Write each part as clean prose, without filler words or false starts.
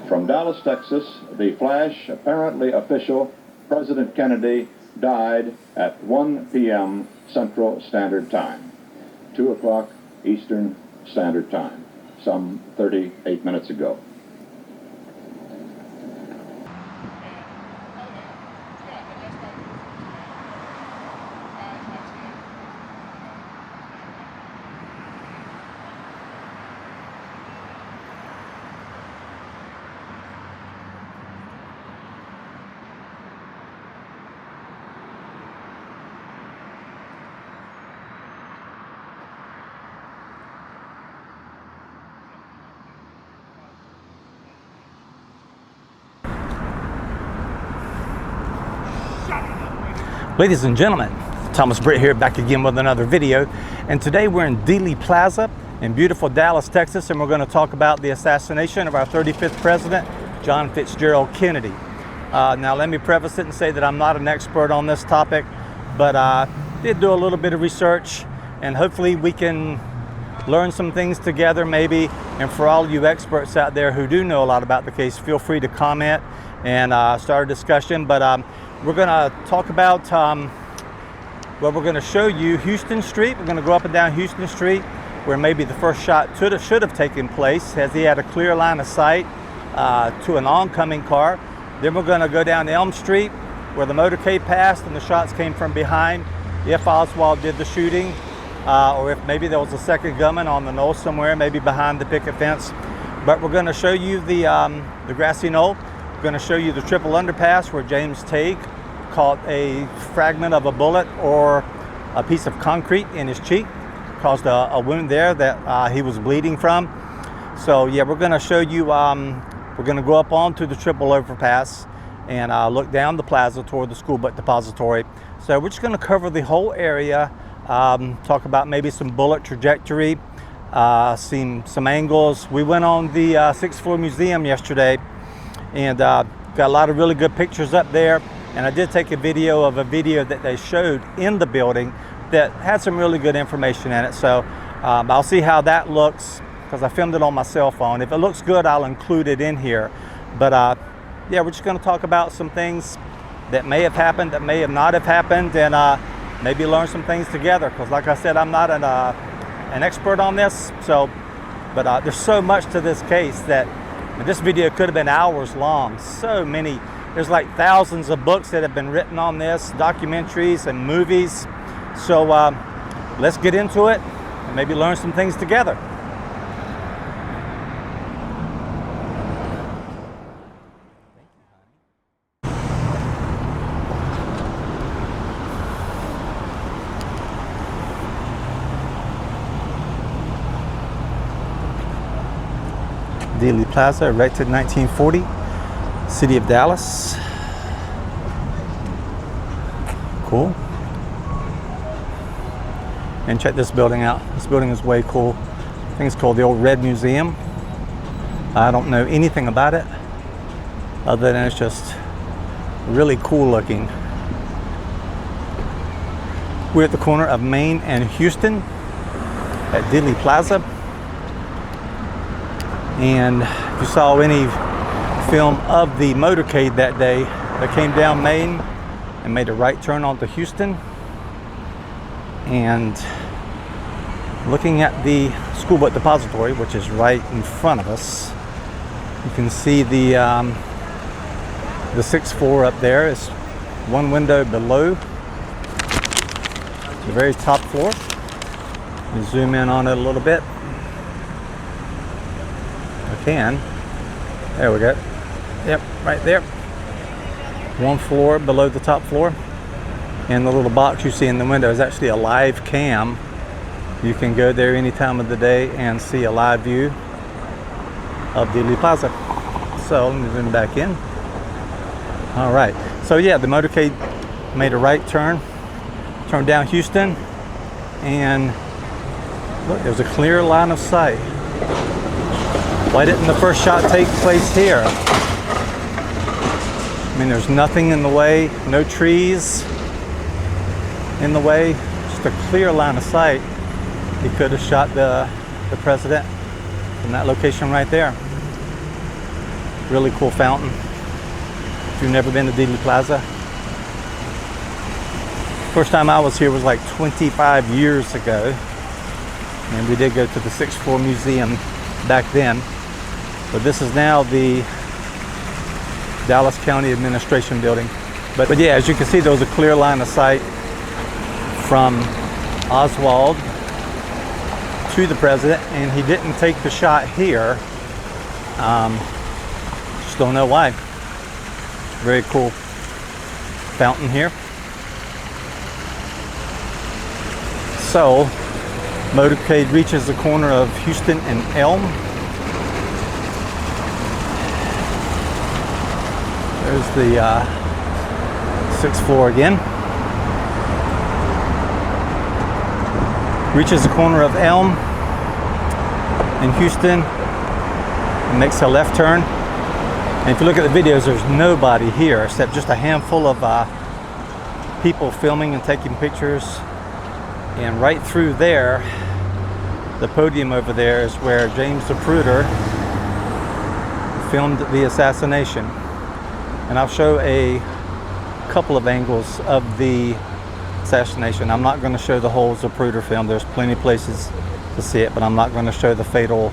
From Dallas, Texas, the flash, apparently official, President Kennedy died at 1 p.m. Central Standard Time, 2 o'clock Eastern Standard Time, some 38 minutes ago. Ladies and gentlemen, Thomas Britt here, back again with another video. And today we're in Dealey Plaza in beautiful Dallas, Texas, and we're going to talk about the assassination of our 35th president, John Fitzgerald Kennedy. Now let me preface it and say that I'm not an expert on this topic, but I did do a little bit of research, and hopefully we can learn some things together maybe. And for all you experts out there who do know a lot about the case, feel free to comment and start a discussion. But we're going to talk about, well, we're going to show you Houston Street. We're going to go up and down Houston Street where maybe the first shot should have taken place, as he had a clear line of sight to an oncoming car. Then we're going to go down Elm Street where the motorcade passed and the shots came from behind, if Oswald did the shooting, or if maybe there was a second gunman on the knoll somewhere, maybe behind the picket fence. But we're going to show you the grassy knoll. We're going to show you the triple underpass where James Tague caught a fragment of a bullet or a piece of concrete in his cheek, caused a wound there that he was bleeding from. So yeah, we're going to show you, we're going to go up onto the triple overpass and look down the plaza toward the school book depository. So we're just going to cover the whole area, talk about maybe some bullet trajectory, some angles. We went on the 6th floor museum yesterday and got a lot of really good pictures up there. And I did take a video of a video that they showed in the building that had some really good information in it. So I'll see how that looks, because I filmed it on my cell phone. If it looks good, I'll include it in here. But yeah, we're just going to talk about some things that may have happened, that may have not have happened, and maybe learn some things together. Because like I said, I'm not an expert on this. So, but there's so much to this case that this video could have been hours long. So many, there's like thousands of books that have been written on this, documentaries and movies. So let's get into it and maybe learn some things together. Dealey Plaza, erected 1940, City of Dallas. Cool. And check this building out. This building is way cool. I think it's called the Old Red Museum. I don't know anything about it other than it's just really cool looking. We're at the corner of Main and Houston at Dealey Plaza. And if you saw any film of the motorcade that day, that came down Main and made a right turn onto Houston. And looking at the school book depository, which is right in front of us, you can see the 6th floor up there is one window below the very top floor. You zoom in on it a little bit. There we go. Yep, right there. One floor below the top floor. And the little box you see in the window is actually a live cam. You can go there any time of the day and see a live view of Dealey Plaza. So let me zoom back in. All right. So yeah, the motorcade made a right turn, turned down Houston, and look, there's a clear line of sight. Why didn't the first shot take place here? I mean, there's nothing in the way, no trees in the way, just a clear line of sight. He could have shot the president from that location right there. Really cool fountain. If you've never been to Dealey Plaza. First time I was here was like 25 years ago. And we did go to the 6th floor museum back then. But this is now the Dallas County Administration Building. But yeah, as you can see, there was a clear line of sight from Oswald to the president, and he didn't take the shot here. Just don't know why. Very cool fountain here. So, motorcade reaches the corner of Houston and Elm. There's the 6th floor again. Reaches the corner of Elm in Houston and makes a left turn. And if you look at the videos, there's nobody here except just a handful of people filming and taking pictures. And right through there, the podium over there is where James Zapruder filmed the assassination. And I'll show a couple of angles of the assassination. I'm not going to show the whole Zapruder film. There's plenty of places to see it, but I'm not going to show the fatal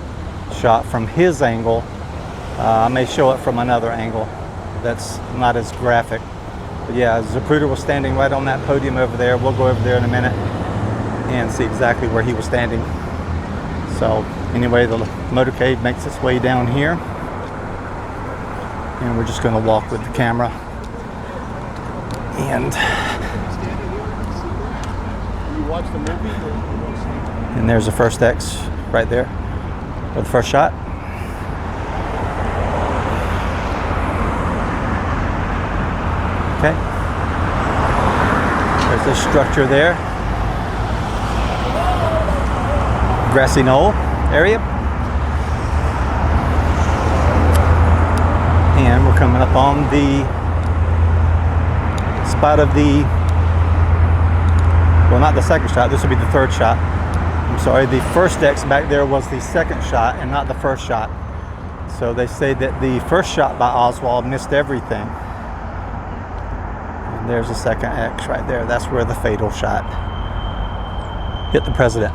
shot from his angle. I may show it from another angle that's not as graphic. But yeah, Zapruder was standing right on that podium over there. We'll go over there in a minute and see exactly where he was standing. So anyway, the motorcade makes its way down here, and we're just going to walk with the camera. And you watch the movie? And there's the first X right there, or the first shot. Okay. There's this structure there. Grassy knoll area. And we're coming up on the spot of the, well, not the second shot, this will be the third shot. I'm sorry, the first X back there was the second shot and not the first shot. So they say that the first shot by Oswald missed everything. And there's the second X right there. That's where the fatal shot hit the president.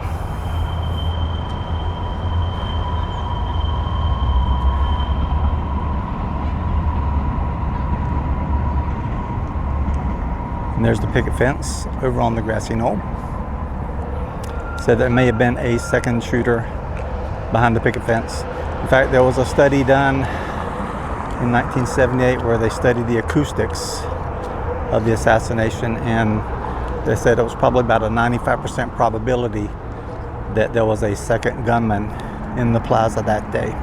And there's the picket fence over on the grassy knoll. said there may have been a second shooter behind the picket fence. In fact, there was a study done in 1978 where they studied the acoustics of the assassination, and they said it was probably about a 95% probability that there was a second gunman in the plaza that day.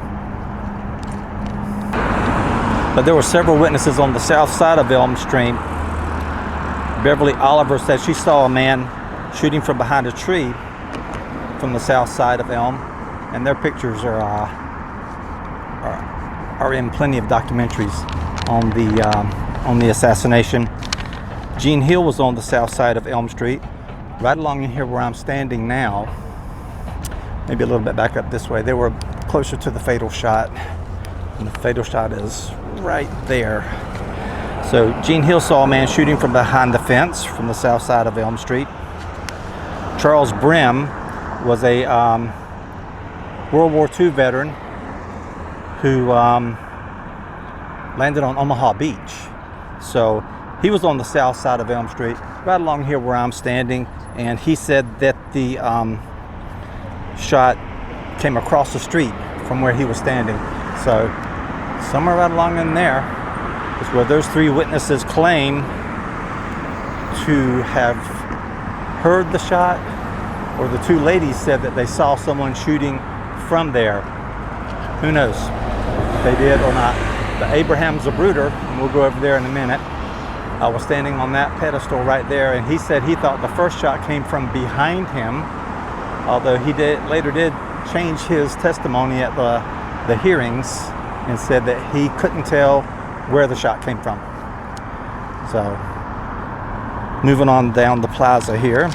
But there were several witnesses on the south side of Elm Street. Beverly Oliver said she saw a man shooting from behind a tree from the south side of Elm, and their pictures are in plenty of documentaries on the assassination. Gene Hill was on the south side of Elm Street, right along in here where I'm standing now. Maybe a little bit back up this way. They were closer to the fatal shot, and the fatal shot is right there. So Gene Hill saw a man shooting from behind the fence from the south side of Elm Street. Charles Brim was a World War II veteran who landed on Omaha Beach. So he was on the south side of Elm Street, right along here where I'm standing, and he said that the shot came across the street from where he was standing. So somewhere right along in there is where those three witnesses claim to have heard the shot, or the two ladies said that they saw someone shooting from there. Who knows if they did or not. But Abraham Zapruder, and we'll go over there in a minute, was standing on that pedestal right there, and he said he thought the first shot came from behind him, although he later did change his testimony at the hearings and said that he couldn't tell where the shot came from. So moving on down the plaza here.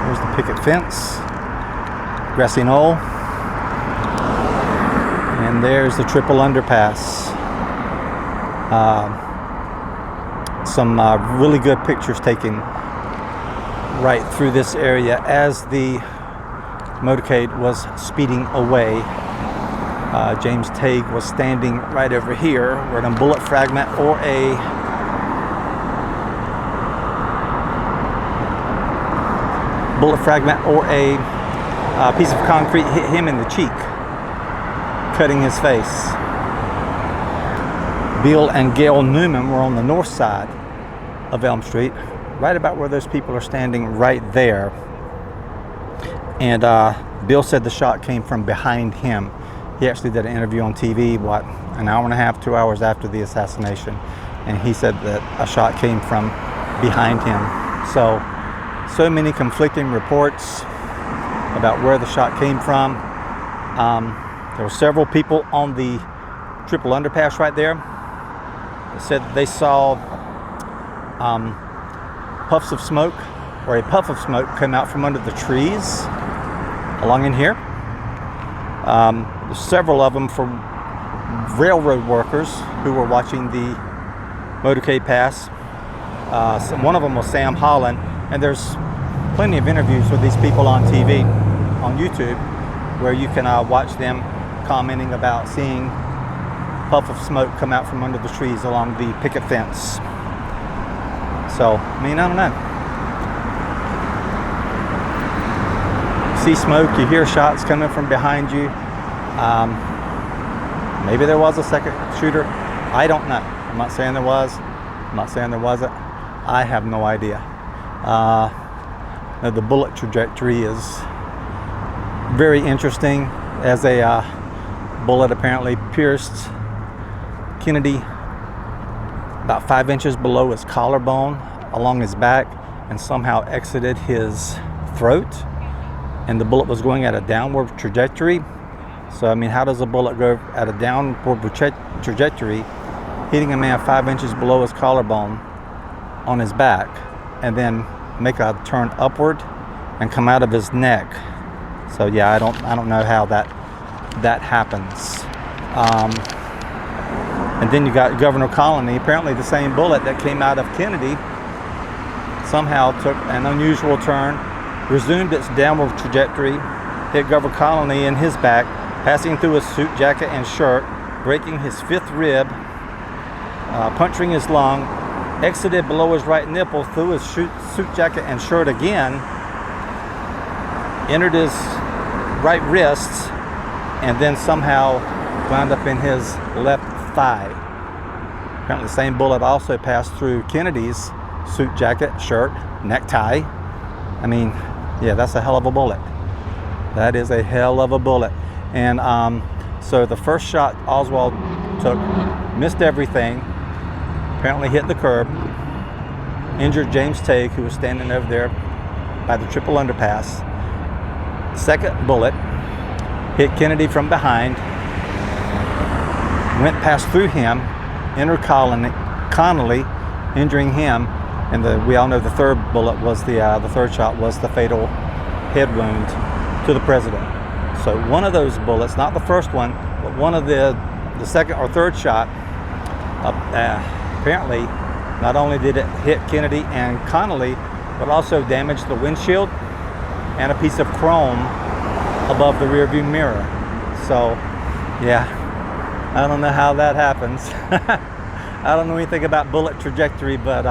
There's the picket fence, grassy knoll, and there's the triple underpass. Some really good pictures taken right through this area as the motorcade was speeding away. James Tague was standing right over here where a bullet fragment or a piece of concrete hit him in the cheek, cutting his face. Bill and Gail Newman were on the north side of Elm Street, right about where those people are standing right there. And Bill said the shot came from behind him. He actually did an interview on TV, an hour and a half, 2 hours after the assassination. And he said that a shot came from behind him. So many conflicting reports about where the shot came from. There were several people on the triple underpass right there that said that they saw puffs of smoke, or a puff of smoke come out from under the trees along in here. There's several of them from railroad workers who were watching the motorcade pass. One of them was Sam Holland, and there's plenty of interviews with these people on TV, on YouTube, where you can watch them commenting about seeing puff of smoke come out from under the trees along the picket fence. So, I mean, I don't know. See smoke, you hear shots coming from behind you. Maybe there was a second shooter. I don't know. I'm not saying there was. I'm not saying there wasn't. I have no idea. The bullet trajectory is very interesting, as a bullet apparently pierced Kennedy about 5 inches below his collarbone along his back and somehow exited his throat, and the bullet was going at a downward trajectory. So I mean, how does a bullet go at a downward trajectory, hitting a man 5 inches below his collarbone on his back, and then make a turn upward and come out of his neck? So yeah, I don't know how that happens. And then you got Governor Connally. Apparently the same bullet that came out of Kennedy somehow took an unusual turn, resumed its downward trajectory, hit Governor Connally in his back, passing through his suit jacket and shirt, breaking his fifth rib, puncturing his lung, exited below his right nipple, through his suit jacket and shirt again, entered his right wrists, and then somehow wound up in his left thigh. Apparently the same bullet also passed through Kennedy's suit jacket, shirt, necktie. I mean, yeah, that's a hell of a bullet. That is a hell of a bullet. And so the first shot Oswald took, missed everything, apparently hit the curb, injured James Tague, who was standing over there by the triple underpass. Second bullet hit Kennedy from behind, went past through him, entered Connolly, injuring him, and we all know the third bullet was the third shot was the fatal head wound to the president. So one of those bullets, not the first one, but one of the second or third shot, apparently not only did it hit Kennedy and Connolly, but also damaged the windshield and a piece of chrome above the rear view mirror. So yeah, I don't know how that happens. I don't know anything about bullet trajectory, but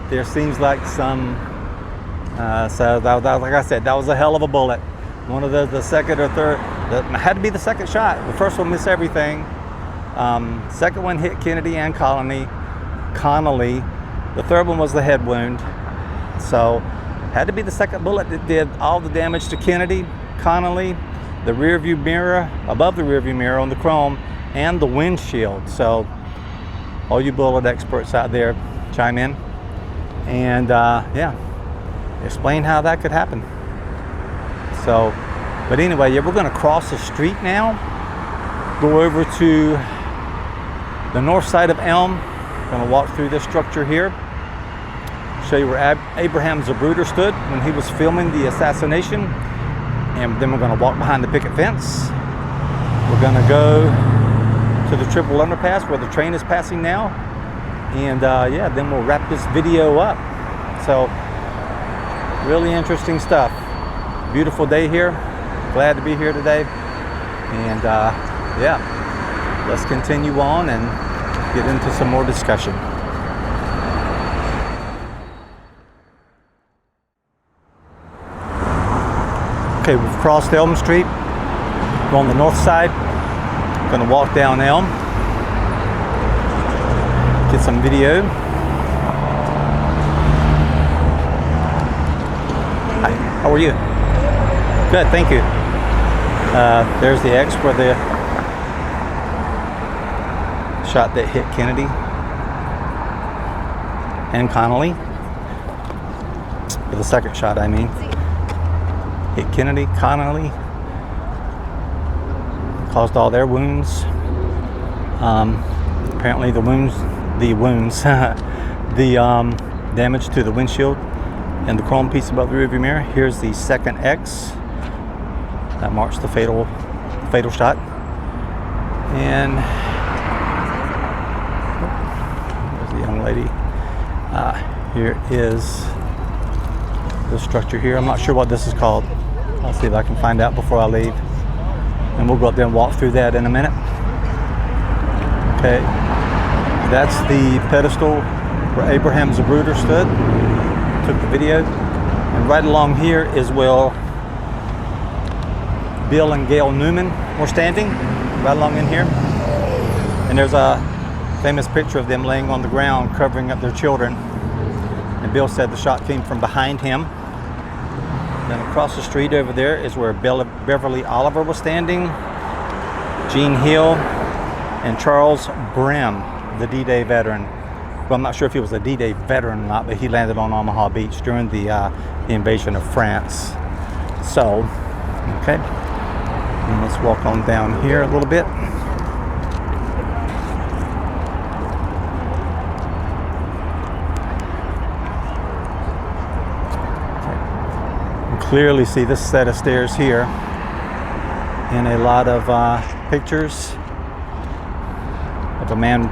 there seems like some, so that, like I said, that was a hell of a bullet. One of the second or third, had to be the second shot. The first one missed everything. Second one hit Kennedy and Connolly. The third one was the head wound. So had to be the second bullet that did all the damage to Kennedy, Connolly, the rear view mirror, above the rear view mirror on the chrome, and the windshield. So all you bullet experts out there, chime in and yeah, explain how that could happen. So, but anyway, yeah, we're going to cross the street now, go over to the north side of Elm. Going to walk through this structure here, show you where Abraham Zapruder stood when he was filming the assassination, and then we're going to walk behind the picket fence. We're going to go to the triple underpass where the train is passing now, and yeah, then we'll wrap this video up. So really interesting stuff. Beautiful day here, glad to be here today, and yeah, let's continue on and get into some more discussion. Okay, we've crossed Elm Street. We're on the north side. Gonna walk down Elm, get some video. Hi, how are you? Good, thank you. There's the X where the shot that hit Kennedy and Connolly. For the second shot, I mean. Hit Kennedy, Connolly, caused all their wounds. Apparently the damage to the windshield and the chrome piece above the rearview mirror. Here's the second X that marks the fatal shot. And there's the young lady. Here is the structure here. I'm not sure what this is called. I'll see if I can find out before I leave. And we'll go up there and walk through that in a minute. Okay, that's the pedestal where Abraham Zapruder stood. Took the video. And right along here is where Bill and Gail Newman were standing, right along in here. And there's a famous picture of them laying on the ground covering up their children. And Bill said the shot came from behind him. Then across the street over there is where Beverly Oliver was standing, Gene Hill, and Charles Brim, the D-Day veteran. Well, I'm not sure if he was a D-Day veteran or not, but he landed on Omaha Beach during the invasion of France. So, okay, and let's walk on down here a little bit. Clearly see this set of stairs here and a lot of pictures of a man,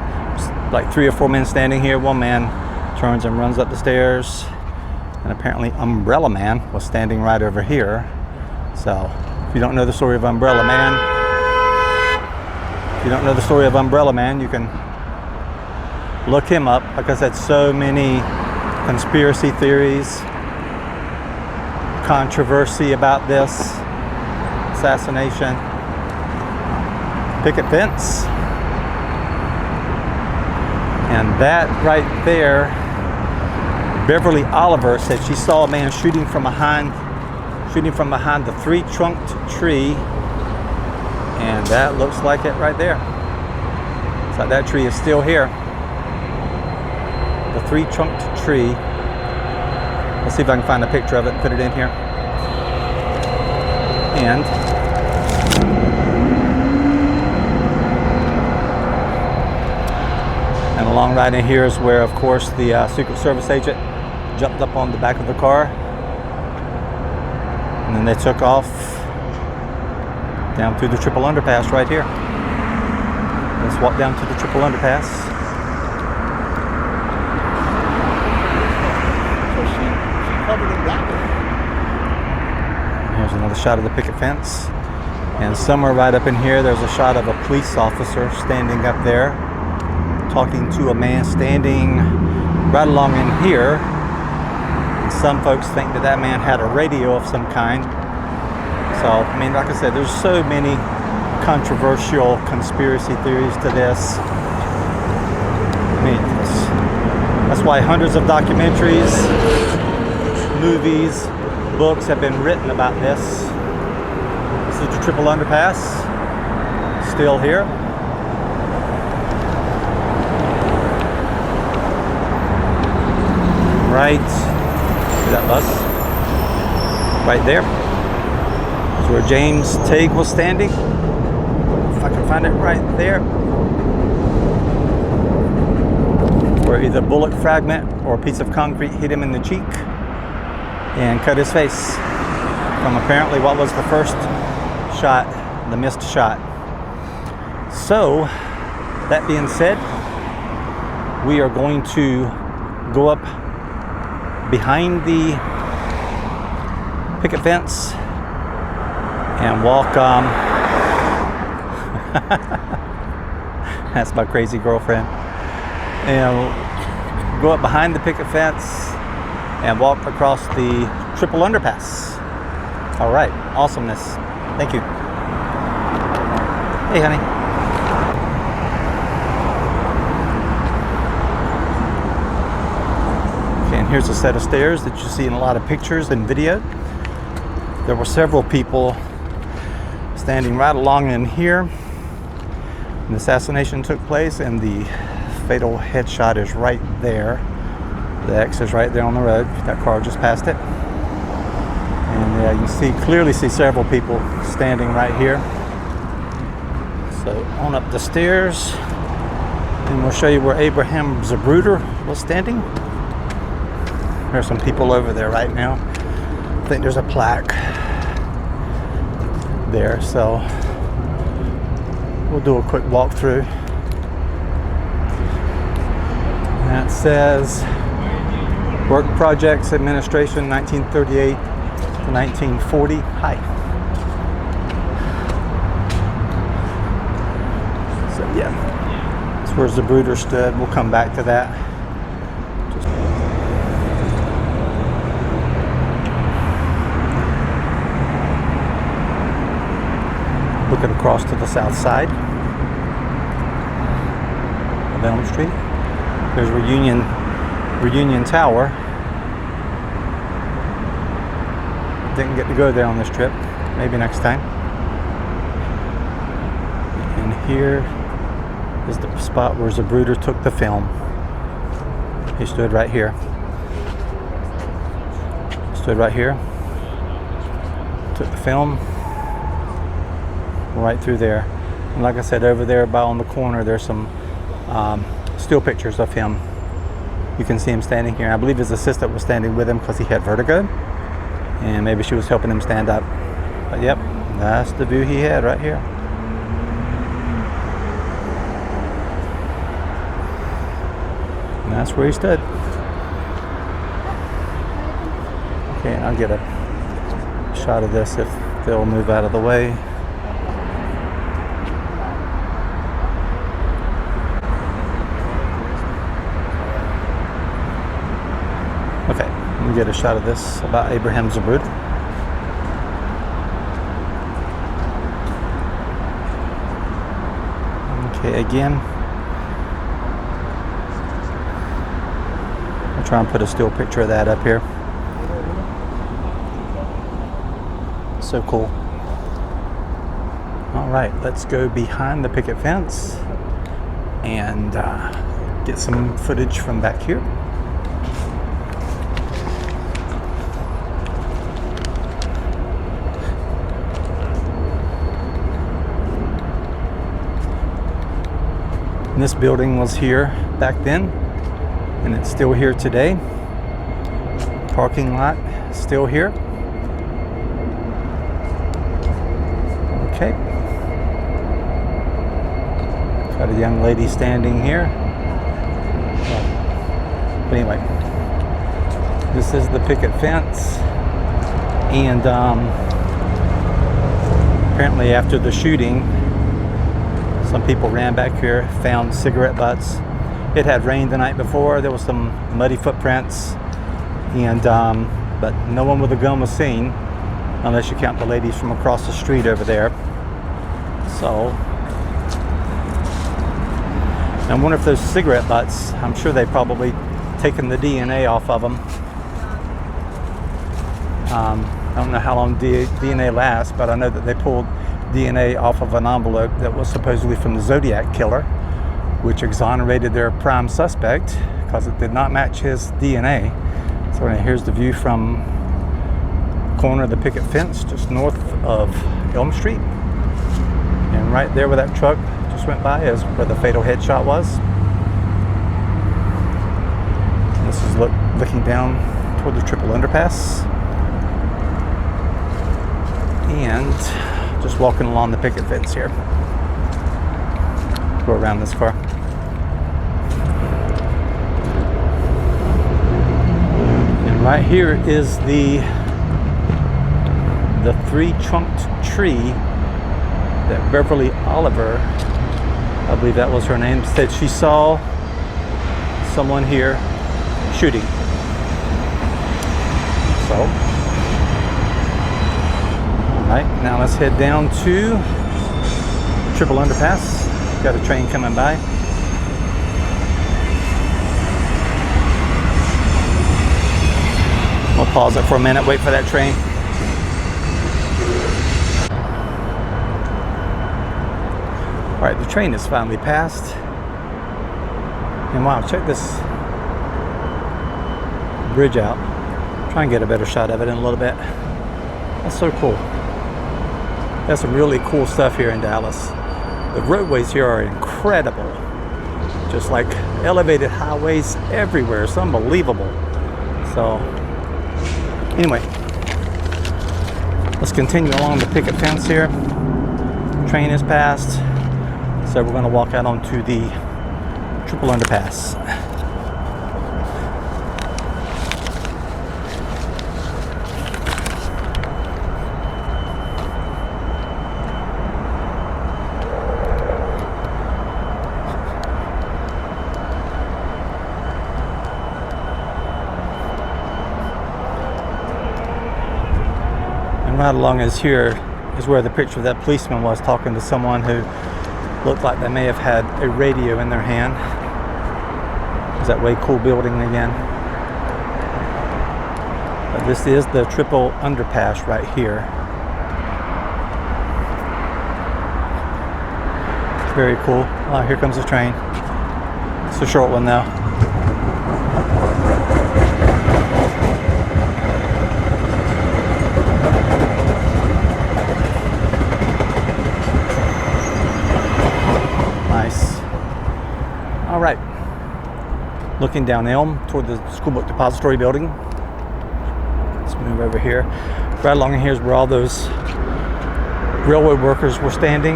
like 3 or 4 men standing here. One man turns and runs up the stairs, and apparently Umbrella Man was standing right over here. So if you don't know the story of Umbrella Man, you can Look him up. Like I said, so many conspiracy theories, controversy about this assassination. Picket fence. And that right there, Beverly Oliver said she saw a man shooting from behind the three-trunked tree, and that looks like it right there. It's like that tree is still here. The three-trunked tree. Let's see if I can find a picture of it and put it in here. And along right in here is where, of course, the Secret Service agent jumped up on the back of the car. And then they took off down through the triple underpass right here. Let's walk down to the triple underpass. So she covered him that way. Here's another shot of the picket fence. And somewhere right up in here, there's a shot of a police officer standing up there, talking to a man standing right along in here. Some folks think that that man had a radio of some kind. So, I mean, like I said, there's so many controversial conspiracy theories to this. I mean, that's why hundreds of documentaries, movies, books have been written about this. This is the triple underpass, still here. Right, see that bus? Right there. That's where James Tague was standing. If I can find it right there. Where either a bullet fragment or a piece of concrete hit him in the cheek and cut his face from apparently what was the first shot, the missed shot. So, that being said, we are going to go up behind the picket fence and walk that's my crazy girlfriend, and go up behind the picket fence and walk across the triple underpass. All right, awesomeness. Thank you. Hey honey. Here's a set of stairs that you see in a lot of pictures and video. There were several people standing right along in here. The assassination took place, and the fatal headshot is right there. The X is right there on the road. That car just passed it. And you can clearly see several people standing right here. So on up the stairs, and we'll show you where Abraham Zapruder was standing. There's some people over there right now. I think there's a plaque there, so we'll do a quick walkthrough. That says Work Projects Administration 1938 to 1940. Hi. So yeah, that's where Zapruder stood. We'll come back to that. Looking across to the south side of Elm Street. There's Reunion Tower. Didn't get to go there on this trip. Maybe next time. And here is the spot where Zapruder took the film. He stood right here. Stood right here. Took the film. Right through there. And like I said, over there by on the corner, there's some still pictures of him. You can see him standing here. I believe his assistant was standing with him because he had vertigo, and maybe she was helping him stand up. But yep, that's the view he had right here. And that's where he stood. Okay, I'll get a shot of this if they'll move out of the way. Okay, let me get a shot of this about Abraham Zapruder. Okay, again, I'll try and put a still picture of that up here. So cool. All right, let's go behind the picket fence and get some footage from back here. And this building was here back then, and it's still here today. Parking lot still here. Okay. Got a young lady standing here. But anyway, this is the picket fence, and apparently after the shooting, some people ran back here, found cigarette butts. It had rained the night before. There was some muddy footprints, and but no one with a gun was seen, unless you count the ladies from across the street over there. So I wonder if those cigarette butts, I'm sure they probably taken the DNA off of them. I don't know how long DNA lasts, but I know that they pulled DNA off of an envelope that was supposedly from the Zodiac killer, which exonerated their prime suspect because it did not match his DNA. So here's the view from the corner of the picket fence just north of Elm Street. And right there where that truck just went by is where the fatal headshot was. This is looking down toward the triple underpass. And just walking along the picket fence here. Go around this car. And right here is the three-trunked tree that Beverly Oliver, I believe that was her name, said she saw someone here shooting. So, alright, now let's head down to Triple Underpass. Got a train coming by. We'll pause it for a minute, wait for that train. Alright, the train is finally passed. And wow, check this bridge out. Try and get a better shot of it in a little bit. That's so cool. That's some really cool stuff here in Dallas. The roadways here are incredible. Just like elevated highways everywhere. It's unbelievable. So, anyway, let's continue along the picket fence here. Train is passed. So we're going to walk out onto the triple underpass. And right along is here is where the picture of that policeman was, talking to someone who looked like they may have had a radio in their hand. Is that way cool building again? But this is the triple underpass right here. Very cool. Oh, here comes the train. It's a short one though. All right, looking down Elm toward the school book depository building. Let's move over here. Right along here is where all those railroad workers were standing,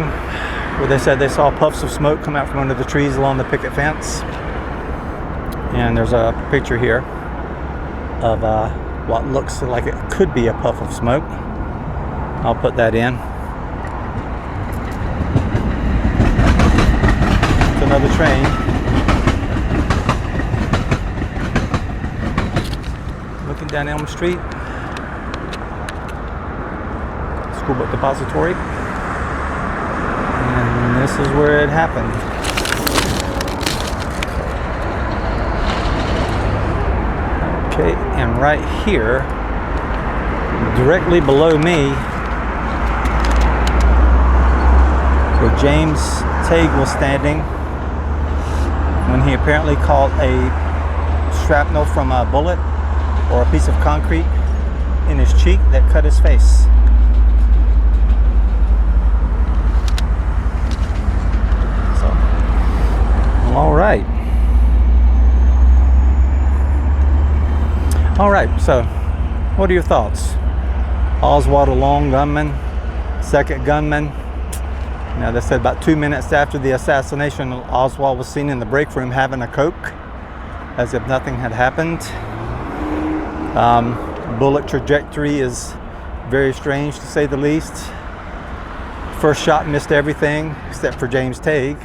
where they said they saw puffs of smoke come out from under the trees along the picket fence. And there's a picture here of what looks like it could be a puff of smoke. I'll put that in. It's another train. looking down Elm Street. School book depository. And this is where it happened. Okay, and right here, directly below me, where James Tague was standing when he apparently caught a shrapnel from a bullet or a piece of concrete in his cheek that cut his face. So, all right. All right, so what are your thoughts? Oswald, a lone gunman, second gunman. Now, they said about 2 minutes after the assassination, Oswald was seen in the break room having a Coke, as if nothing had happened. Bullet trajectory is very strange, to say the least. First shot missed everything except for James Tague.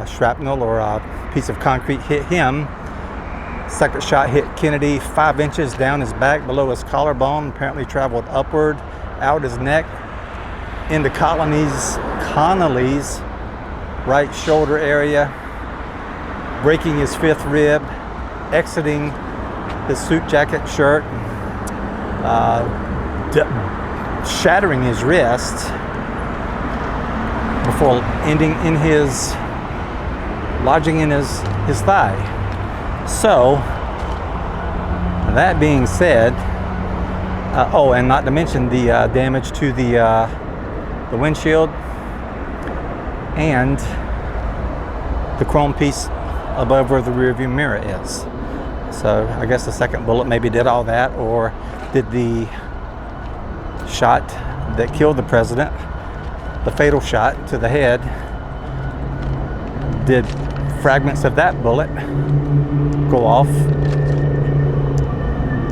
Shrapnel or a piece of concrete hit him. Second shot hit Kennedy 5 inches down his back, below his collarbone, apparently traveled upward, out his neck, into Connolly's right shoulder area, breaking his 5th rib, exiting his suit jacket shirt, shattering his wrist before ending in lodging in his thigh. So, that being said, oh, and not to mention the damage to the windshield and the chrome piece above where the rear view mirror is. So I guess the second bullet maybe did all that, or did the shot that killed the president, the fatal shot to the head, did fragments of that bullet go off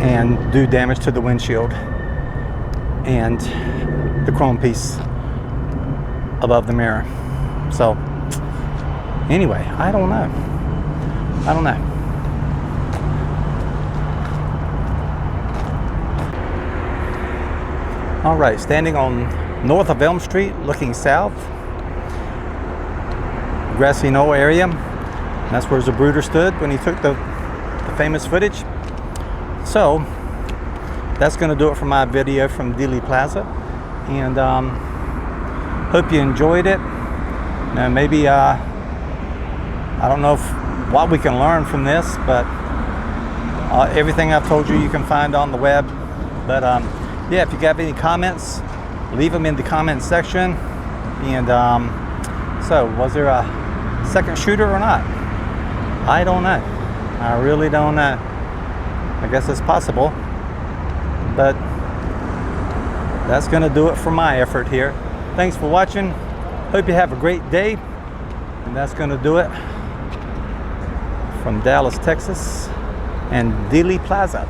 and do damage to the windshield and the chrome piece above the mirror. So anyway, I don't know. All right, standing on north of Elm Street, looking south, grassy knoll area. That's where Zapruder stood when he took the famous footage. So that's going to do it for my video from Dealey Plaza, and hope you enjoyed it. Now, maybe I don't know what we can learn from this, but everything I've told you can find on the web. But yeah, if you have any comments, leave them in the comment section. And so, was there a second shooter or not? I don't know. I really don't know. I guess it's possible, but that's going to do it for my effort here. Thanks for watching. Hope you have a great day. And that's going to do it from Dallas, Texas, and Dealey Plaza.